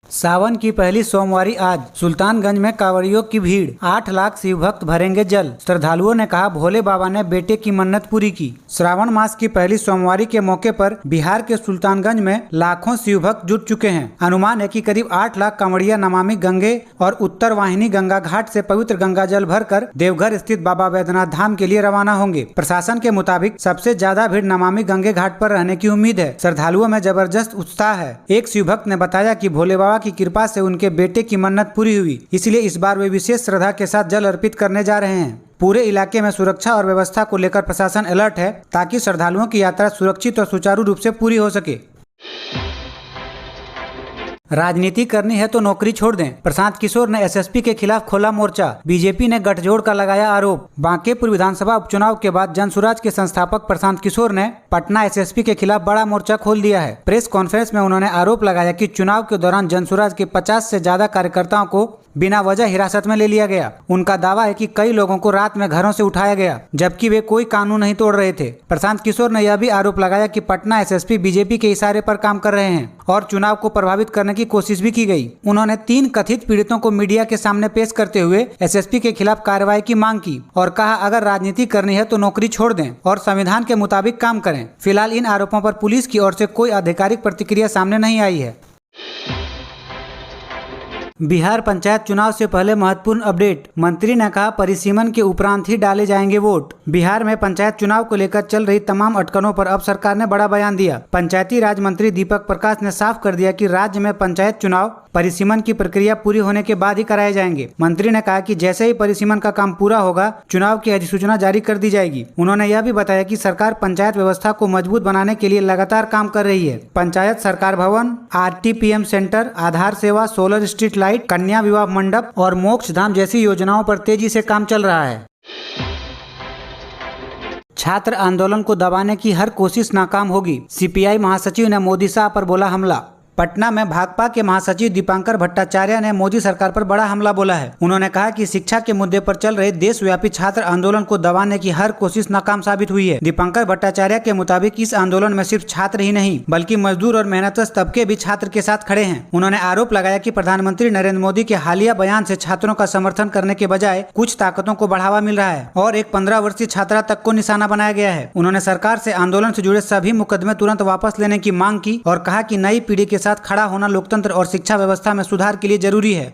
सावन की पहली सोमवारी आज सुल्तानगंज में कांवड़ियों की भीड़। 8 लाख शिव भक्त भरेंगे जल। श्रद्धालुओं ने कहा भोले बाबा ने बेटे की मन्नत पूरी की। श्रावण मास की पहली सोमवारी के मौके पर बिहार के सुल्तानगंज में लाखों शिव भक्त जुट चुके हैं। अनुमान है कि करीब 8 लाख कांवड़िया नमामि गंगे और उत्तर वाहिनी गंगा घाट से पवित्र गंगा जल भरकर देवघर स्थित बाबा बैद्यनाथ धाम के लिए रवाना होंगे। प्रशासन के मुताबिक सबसे ज्यादा भीड़ नमामि गंगे घाट पर रहने की उम्मीद है। श्रद्धालुओं में जबरदस्त उत्साह है। एक शिव भक्त ने बताया कि भोले बाबा की कृपा से उनके बेटे की मन्नत पूरी हुई, इसलिए इस बार वे विशेष श्रद्धा के साथ जल अर्पित करने जा रहे हैं। पूरे इलाके में सुरक्षा और व्यवस्था को लेकर प्रशासन अलर्ट है ताकि श्रद्धालुओं की यात्रा सुरक्षित और सुचारू रूप से पूरी हो सके। राजनीति करनी है तो नौकरी छोड़ दें, प्रशांत किशोर ने एसएसपी के खिलाफ खोला मोर्चा। बीजेपी ने गठजोड़ का लगाया आरोप। बांकेपुर विधानसभा उपचुनाव के बाद जनसुराज के संस्थापक प्रशांत किशोर ने पटना एसएसपी के खिलाफ बड़ा मोर्चा खोल दिया है। प्रेस कॉन्फ्रेंस में उन्होंने आरोप लगाया कि चुनाव के दौरान जनसुराज के 50 से ज्यादा कार्यकर्ताओं को बिना वजह हिरासत में ले लिया गया। उनका दावा है कि कई लोगों को रात में घरों से उठाया गया, जबकि वे कोई कानून नहीं तोड़ रहे थे। प्रशांत किशोर ने यह भी आरोप लगाया कि पटना एसएसपी बीजेपी के इशारे पर काम कर रहे हैं और चुनाव को प्रभावित करने की कोशिश भी की गई। उन्होंने 3 कथित पीड़ितों को मीडिया के सामने पेश करते हुए एसएसपी के खिलाफ कार्रवाई की मांग की और कहा अगर राजनीति करनी है तो नौकरी छोड़ दें और संविधान के मुताबिक काम करें। फिलहाल इन आरोपों पर पुलिस की ओर से कोई आधिकारिक प्रतिक्रिया सामने नहीं आई है। बिहार पंचायत चुनाव से पहले महत्वपूर्ण अपडेट। मंत्री ने कहा परिसीमन के उपरांत ही डाले जाएंगे वोट। बिहार में पंचायत चुनाव को लेकर चल रही तमाम अटकलों पर अब सरकार ने बड़ा बयान दिया। पंचायती राज मंत्री दीपक प्रकाश ने साफ कर दिया कि राज्य में पंचायत चुनाव परिसीमन की प्रक्रिया पूरी होने के बाद ही कराए जाएंगे। मंत्री ने कहा कि जैसे ही परिसीमन का काम पूरा होगा चुनाव की अधिसूचना जारी कर दी जाएगी। उन्होंने यह भी बताया कि सरकार पंचायत व्यवस्था को मजबूत बनाने के लिए लगातार काम कर रही है। पंचायत सरकार भवन, आरटीपीएम सेंटर, आधार सेवा, सोलर स्ट्रीट लाइट, कन्या विवाह मंडप और मोक्ष धाम जैसी योजनाओं पर तेजी से काम चल रहा है। छात्र आंदोलन को दबाने की हर कोशिश नाकाम होगी। सीपीआई महासचिव ने मोदी शाह पर बोला हमला। पटना में भाकपा के महासचिव दीपांकर भट्टाचार्य ने मोदी सरकार पर बड़ा हमला बोला है। उन्होंने कहा कि शिक्षा के मुद्दे पर चल रहे देशव्यापी छात्र आंदोलन को दबाने की हर कोशिश नाकाम साबित हुई है। दीपांकर भट्टाचार्य के मुताबिक इस आंदोलन में सिर्फ छात्र ही नहीं बल्कि मजदूर और मेहनतकश तबके भी छात्र के साथ खड़े हैं। उन्होंने आरोप लगाया कि प्रधानमंत्री नरेंद्र मोदी के हालिया बयान से छात्रों का समर्थन करने के बजाय कुछ ताकतों को बढ़ावा मिल रहा है और एक 15 वर्षीय छात्रा तक को निशाना बनाया गया है। उन्होंने सरकार से आंदोलन से जुड़े सभी मुकदमे तुरंत वापस लेने की मांग की और कहा कि नई पीढ़ी के साथ खड़ा होना लोकतंत्र और शिक्षा व्यवस्था में सुधार के लिए जरूरी है।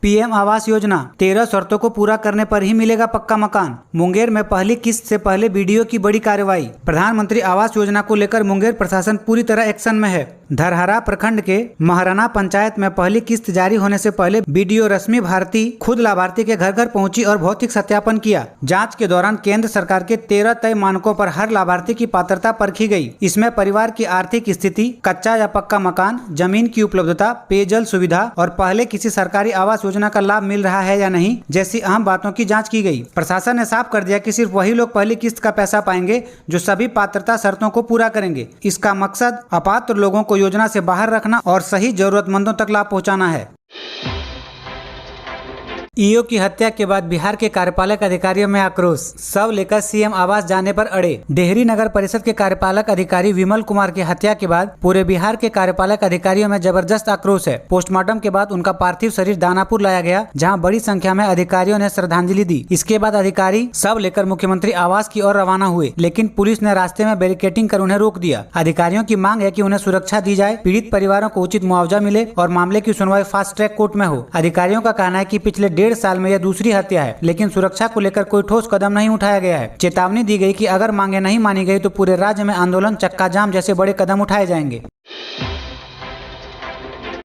पीएम आवास योजना 13 शर्तों को पूरा करने पर ही मिलेगा पक्का मकान। मुंगेर में पहली किस्त से पहले बीडीओ की बड़ी कार्रवाई। प्रधानमंत्री आवास योजना को लेकर मुंगेर प्रशासन पूरी तरह एक्शन में है। धरहरा प्रखंड के महराना पंचायत में पहली किस्त जारी होने से पहले बीडीओ रश्मि भारती खुद लाभार्थी के घर घर पहुंची और भौतिक सत्यापन किया। जांच के दौरान केंद्र सरकार के 13 तय मानकों पर हर लाभार्थी की पात्रता परखी गई। इसमें परिवार की आर्थिक स्थिति, कच्चा या पक्का मकान, जमीन की उपलब्धता, पेयजल सुविधा और पहले किसी सरकारी आवास योजना का लाभ मिल रहा है या नहीं जैसी अहम बातों की जाँच की गई। प्रशासन ने साफ कर दिया कि सिर्फ वही लोग पहली किस्त का पैसा पाएंगे जो सभी पात्रता शर्तों को पूरा करेंगे। इसका मकसद अपात्र लोगों को योजना से बाहर रखना और सही जरूरतमंदों तक लाभ पहुंचाना है। ईओ की हत्या के बाद बिहार के कार्यपालक अधिकारियों में आक्रोश। शव लेकर सीएम आवास जाने पर अड़े। डेहरी नगर परिषद के कार्यपालक अधिकारी विमल कुमार की हत्या के बाद पूरे बिहार के कार्यपालक अधिकारियों में जबरदस्त आक्रोश है। पोस्टमार्टम के बाद उनका पार्थिव शरीर दानापुर लाया गया, जहां बड़ी संख्या में अधिकारियों ने श्रद्धांजलि दी। इसके बाद अधिकारी शव लेकर मुख्यमंत्री आवास की ओर रवाना हुए, लेकिन पुलिस ने रास्ते में बैरिकेडिंग कर उन्हें रोक दिया। अधिकारियों की मांग है कि उन्हें सुरक्षा दी जाए, पीड़ित परिवारों को उचित मुआवजा मिले और मामले की सुनवाई फास्ट ट्रैक कोर्ट में हो। अधिकारियों का कहना है कि पिछले 1.5 साल में यह दूसरी हत्या है, लेकिन सुरक्षा को लेकर कोई ठोस कदम नहीं उठाया गया है। चेतावनी दी गई कि अगर मांगे नहीं मानी गई तो पूरे राज्य में आंदोलन, चक्का जाम जैसे बड़े कदम उठाए जाएंगे।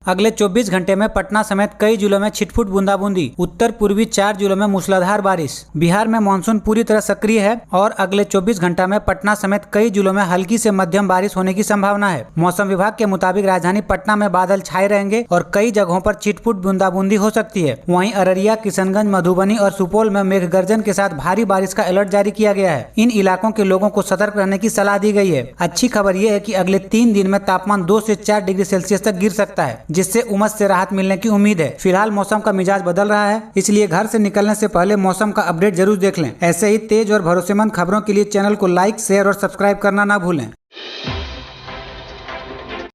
अगले 24 घंटे में पटना समेत कई जिलों में छिटपुट बूंदाबूंदी। उत्तर पूर्वी 4 जिलों में मूसलाधार बारिश। बिहार में मानसून पूरी तरह सक्रिय है और अगले 24 घंटा में पटना समेत कई जिलों में हल्की से मध्यम बारिश होने की संभावना है। मौसम विभाग के मुताबिक राजधानी पटना में बादल छाए रहेंगे और कई जगहों पर छिटपुट बूंदाबूंदी हो सकती है। वहीं अररिया, किशनगंज, मधुबनी और सुपौल में मेघ गर्जन के साथ भारी बारिश का अलर्ट जारी किया गया है। इन इलाकों के लोगों को सतर्क रहने की सलाह दी गई है। अच्छी खबर यह है कि अगले 3 दिन में तापमान 2 से 4 डिग्री सेल्सियस तक गिर सकता है, जिससे उमस से राहत मिलने की उम्मीद है। फिलहाल मौसम का मिजाज बदल रहा है, इसलिए घर से निकलने से पहले मौसम का अपडेट जरूर देख लें। ऐसे ही तेज और भरोसेमंद खबरों के लिए चैनल को लाइक, शेयर और सब्सक्राइब करना ना भूलें।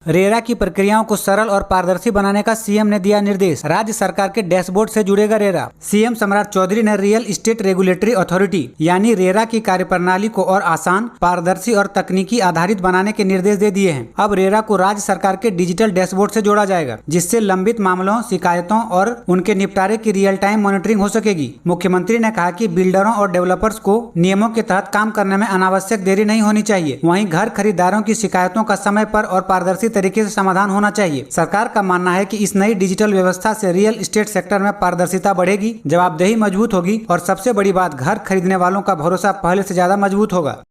रेरा की प्रक्रियाओं को सरल और पारदर्शी बनाने का सीएम ने दिया निर्देश। राज्य सरकार के डैशबोर्ड से जुड़ेगा रेरा। सीएम सम्राट चौधरी ने रियल एस्टेट रेगुलेटरी अथॉरिटी यानी रेरा की कार्यप्रणाली को और आसान, पारदर्शी और तकनीकी आधारित बनाने के निर्देश दे दिए हैं। अब रेरा को राज्य सरकार के डिजिटल डैशबोर्ड से जोड़ा जाएगा, जिससे लंबित मामलों, शिकायतों और उनके निपटारे की रियल टाइम मॉनिटरिंग हो सकेगी। मुख्यमंत्री ने कहा कि बिल्डरों और डेवलपर्स को नियमों के तहत काम करने में अनावश्यक देरी नहीं होनी चाहिए। वहीं घर खरीदारों की शिकायतों का समय पर और पारदर्शी तरीके से समाधान होना चाहिए। सरकार का मानना है कि इस नई डिजिटल व्यवस्था से रियल एस्टेट सेक्टर में पारदर्शिता बढ़ेगी, जवाबदेही मजबूत होगी और सबसे बड़ी बात, घर खरीदने वालों का भरोसा पहले से ज्यादा मजबूत होगा।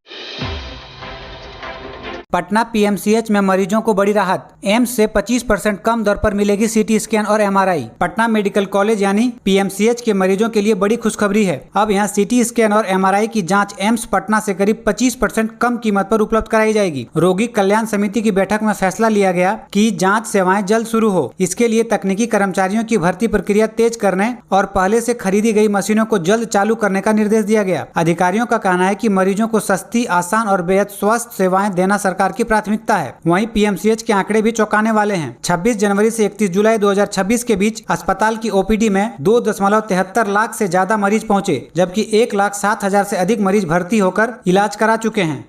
पटना पीएमसीएच में मरीजों को बड़ी राहत। एम्स से 25% कम दर पर मिलेगी सीटी स्कैन और एमआरआई। पटना मेडिकल कॉलेज यानी पीएमसीएच के मरीजों के लिए बड़ी खुशखबरी है। अब यहां सीटी स्कैन और एमआरआई की जांच एम्स पटना से करीब 25% कम कीमत पर उपलब्ध कराई जाएगी। रोगी कल्याण समिति की बैठक में फैसला लिया गया कि जाँच सेवाएं जल्द शुरू हो। इसके लिए तकनीकी कर्मचारियों की भर्ती प्रक्रिया तेज करने और पहले से खरीदी गई मशीनों को जल्द चालू करने का निर्देश दिया गया। अधिकारियों का कहना है कि मरीजों को सस्ती, आसान और बेहद स्वस्थ सेवाएं देना सरकार की प्राथमिकता है। वहीं पीएमसीएच के आंकड़े भी चौंकाने वाले हैं। 26 जनवरी से 31 जुलाई 2026 के बीच अस्पताल की ओपीडी में 2.73 लाख से ज्यादा मरीज पहुंचे, जबकि 1,07,000 से अधिक मरीज भर्ती होकर इलाज करा चुके हैं।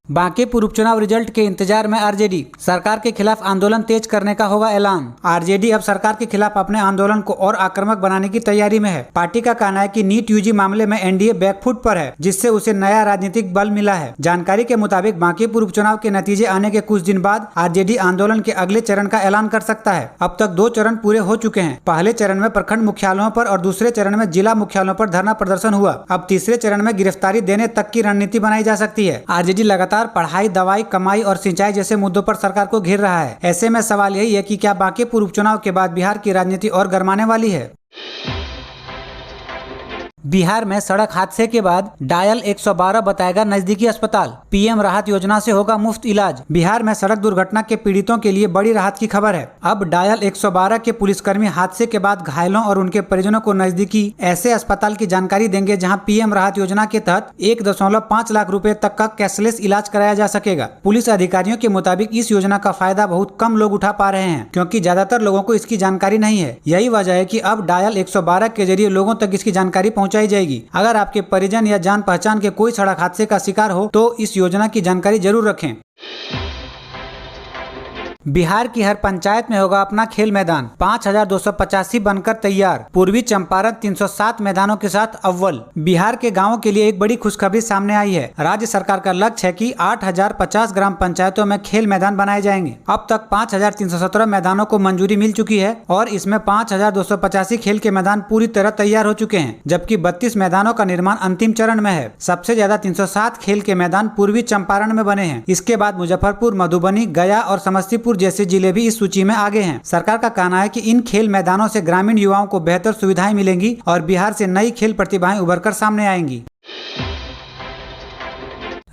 बांकीपुर उपचुनाव रिजल्ट के इंतजार में आरजेडी। सरकार के खिलाफ आंदोलन तेज करने का होगा ऐलान। आरजेडी अब सरकार के खिलाफ अपने आंदोलन को और आक्रामक बनाने की तैयारी में है। पार्टी का कहना है कि नीट यूजी मामले में एनडीए बैकफुट पर है, जिससे उसे नया राजनीतिक बल मिला है। जानकारी के मुताबिक बांकीपुर उपचुनाव के नतीजे आने के कुछ दिन बाद आरजेडी आंदोलन के अगले चरण का ऐलान कर सकता है। अब तक 2 चरण पूरे हो चुके हैं। पहले चरण में प्रखंड मुख्यालयों पर और दूसरे चरण में जिला मुख्यालयों पर धरना प्रदर्शन हुआ। अब तीसरे चरण में गिरफ्तारी देने तक की रणनीति बनाई जा सकती है। आरजेडी लगातार पढ़ाई, दवाई, कमाई और सिंचाई जैसे मुद्दों पर सरकार को घेर रहा है। ऐसे में सवाल यही है कि क्या बांकीपुर उपचुनाव के बाद बिहार की राजनीति और गरमाने वाली है। बिहार में सड़क हादसे के बाद डायल 112 बताएगा नजदीकी अस्पताल। पीएम राहत योजना से होगा मुफ्त इलाज। बिहार में सड़क दुर्घटना के पीड़ितों के लिए बड़ी राहत की खबर है। अब डायल 112 के पुलिसकर्मी हादसे के बाद घायलों और उनके परिजनों को नजदीकी ऐसे अस्पताल की जानकारी देंगे जहां पीएम राहत योजना के तहत 1.5 लाख रुपए तक का कैशलेस इलाज कराया जा सकेगा। पुलिस अधिकारियों के मुताबिक इस योजना का फायदा बहुत कम लोग उठा पा रहे हैं, क्योंकि ज्यादातर लोगों को इसकी जानकारी नहीं है। यही वजह है कि अब डायल 112 के जरिए लोगों तक इसकी जानकारी पहुंचाई जाएगी। अगर आपके परिजन या जान पहचान के कोई सड़क हादसे का शिकार हो तो इस योजना की जानकारी जरूर रखें। बिहार की हर पंचायत में होगा अपना खेल मैदान। 5,285 बनकर तैयार। पूर्वी चंपारण 307 मैदानों के साथ अव्वल। बिहार के गांवों के लिए एक बड़ी खुशखबरी सामने आई है। राज्य सरकार का लक्ष्य है कि 8,050 ग्राम पंचायतों में खेल मैदान बनाए जाएंगे। अब तक 5,317 मैदानों को मंजूरी मिल चुकी है और इसमें 5,285 खेल के मैदान पूरी तरह तैयार हो चुके हैं, जबकि 32 मैदानों का निर्माण अंतिम चरण में है। सबसे ज्यादा 307 खेल के मैदान पूर्वी चंपारण में बने हैं। इसके बाद मुजफ्फरपुर, मधुबनी, गया और समस्तीपुर जैसे जिले भी इस सूची में आगे हैं। सरकार का कहना है कि इन खेल मैदानों से ग्रामीण युवाओं को बेहतर सुविधाएं मिलेंगी और बिहार से नई खेल प्रतिभाएं उभरकर सामने आएंगी।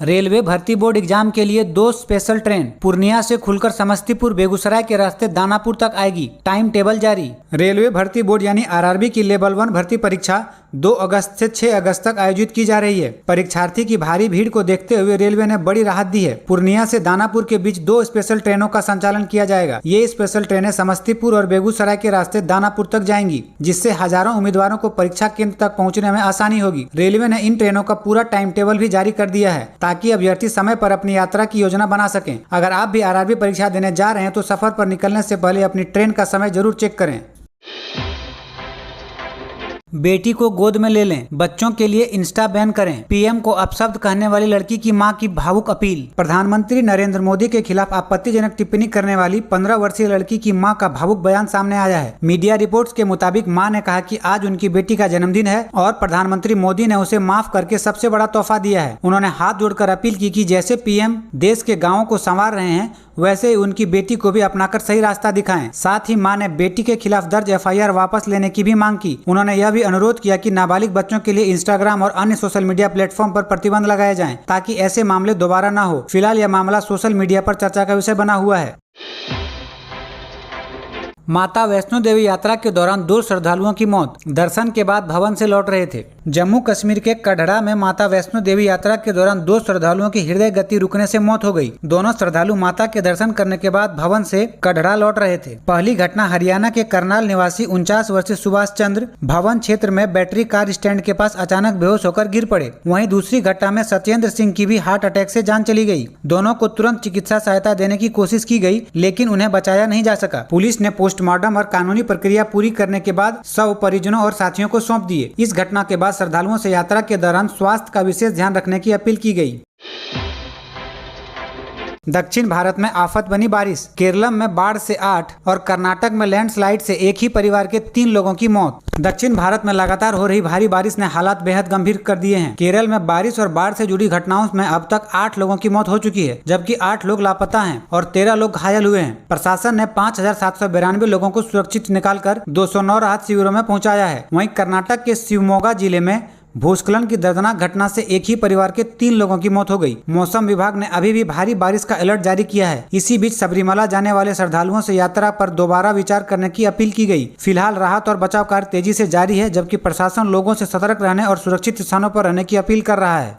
रेलवे भर्ती बोर्ड एग्जाम के लिए 2 स्पेशल ट्रेन पूर्णिया से खुलकर समस्तीपुर, बेगूसराय के रास्ते दानापुर तक आएगी। टाइम टेबल जारी। रेलवे भर्ती बोर्ड यानी आरआरबी की लेवल 1 भर्ती परीक्षा 2 अगस्त से 6 अगस्त तक आयोजित की जा रही है। परीक्षार्थी की भारी भीड़ को देखते हुए रेलवे ने बड़ी राहत दी है। पूर्णिया से दानापुर के बीच 2 स्पेशल ट्रेनों का संचालन किया जाएगा। ये स्पेशल ट्रेनें समस्तीपुर और बेगूसराय के रास्ते दानापुर तक जाएंगी, जिससे हजारों उम्मीदवारों को परीक्षा केंद्र तक पहुँचने में आसानी होगी। रेलवे ने इन ट्रेनों का पूरा टाइम टेबल भी जारी कर दिया है ताकि अभ्यर्थी समय पर अपनी यात्रा की योजना बना सकें। अगर आप भी आरआरबी परीक्षा देने जा रहे हैं तो सफर पर निकलने से पहले अपनी ट्रेन का समय जरूर चेक करें। बेटी को गोद में ले लें, बच्चों के लिए इंस्टा बैन करें। पीएम को अपशब्द कहने वाली लड़की की मां की भावुक अपील। प्रधानमंत्री नरेंद्र मोदी के खिलाफ आपत्तिजनक टिप्पणी करने वाली 15 वर्षीय लड़की की मां का भावुक बयान सामने आया है। मीडिया रिपोर्ट्स के मुताबिक मां ने कहा कि आज उनकी बेटी का जन्मदिन है और प्रधानमंत्री मोदी ने उसे माफ करके सबसे बड़ा तोहफा दिया है। उन्होंने हाथ जोड़कर अपील की कि जैसे पीएम देश के गाँवों को संवार रहे हैं, वैसे ही उनकी बेटी को भी अपनाकर सही रास्ता दिखाएं। साथ ही मां ने बेटी के खिलाफ दर्ज एफआईआर वापस लेने की भी मांग की। उन्होंने यह भी अनुरोध किया कि नाबालिग बच्चों के लिए इंस्टाग्राम और अन्य सोशल मीडिया प्लेटफॉर्म पर प्रतिबंध लगाए जाएं, ताकि ऐसे मामले दोबारा न हो। फिलहाल यह मामला सोशल मीडिया पर चर्चा का विषय बना हुआ है। माता वैष्णो देवी यात्रा के दौरान 2 श्रद्धालुओं की मौत, दर्शन के बाद भवन से लौट रहे थे। जम्मू कश्मीर के कटड़ा में माता वैष्णो देवी यात्रा के दौरान 2 श्रद्धालुओं की हृदय गति रुकने से मौत हो गई। दोनों श्रद्धालु माता के दर्शन करने के बाद भवन से कटड़ा लौट रहे थे। पहली घटना हरियाणा के करनाल निवासी 49 वर्षीय सुभाष चंद्र भवन क्षेत्र में बैटरी कार स्टैंड के पास अचानक बेहोश होकर गिर पड़े। वहीं दूसरी घटना में सत्येंद्र सिंह की भी हार्ट अटैक से जान चली गई। दोनों को तुरंत चिकित्सा सहायता देने की कोशिश की गई, लेकिन उन्हें बचाया नहीं जा सका। पुलिस ने पोस्टमार्टम और कानूनी प्रक्रिया पूरी करने के बाद शव परिजनों और साथियों को सौंप दिए। इस घटना के बाद श्रद्धालुओं से यात्रा के दौरान स्वास्थ्य का विशेष ध्यान रखने की अपील की गई। दक्षिण भारत में आफत बनी बारिश, केरलम में बाढ़ से 8 और कर्नाटक में लैंडस्लाइड से एक ही परिवार के 3 लोगों की मौत। दक्षिण भारत में लगातार हो रही भारी बारिश ने हालात बेहद गंभीर कर दिए हैं। केरल में बारिश और बाढ़ से जुड़ी घटनाओं में अब तक 8 लोगों की मौत हो चुकी है, जबकि 8 लोग लापता हैं और 13 लोग घायल हुए हैं। प्रशासन ने 5792 लोगों को सुरक्षित निकालकर 209 राहत शिविरों में पहुंचाया है। वहीं कर्नाटक के शिवमोगा जिले में भूस्खलन की दर्दनाक घटना से एक ही परिवार के 3 लोगों की मौत हो गई। मौसम विभाग ने अभी भी भारी बारिश का अलर्ट जारी किया है। इसी बीच सबरीमला जाने वाले श्रद्धालुओं से यात्रा पर दोबारा विचार करने की अपील की गई। फिलहाल राहत और बचाव कार्य तेजी से जारी है, जबकि प्रशासन लोगों से सतर्क रहने और सुरक्षित स्थानों पर रहने की अपील कर रहा है।